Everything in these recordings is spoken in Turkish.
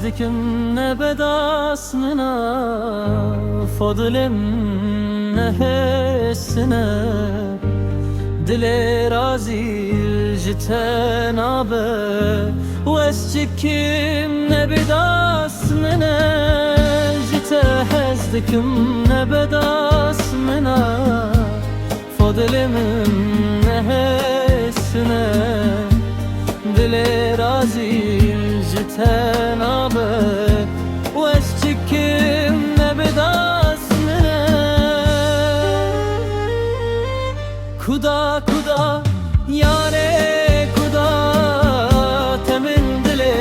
هزدكم نبداسمنا فضلم نهسنا دلي رازي جتنابه واسجكم نبداسمنا جتهزدكم نبداسمنا فضلم نهسنا دلي رازي جتنابه واسجكم نبداسمنا كدا كدا yare kuda temin dile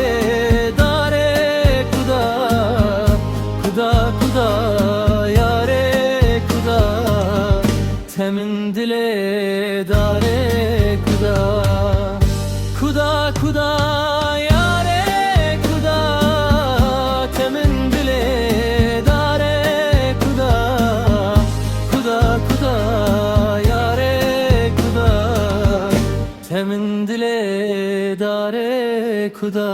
dare kuda kuda kuda yare kuda temin dile dare kuda kuda kuda yare kuda temin dile dare kuda kuda kuda temin dile dare kuda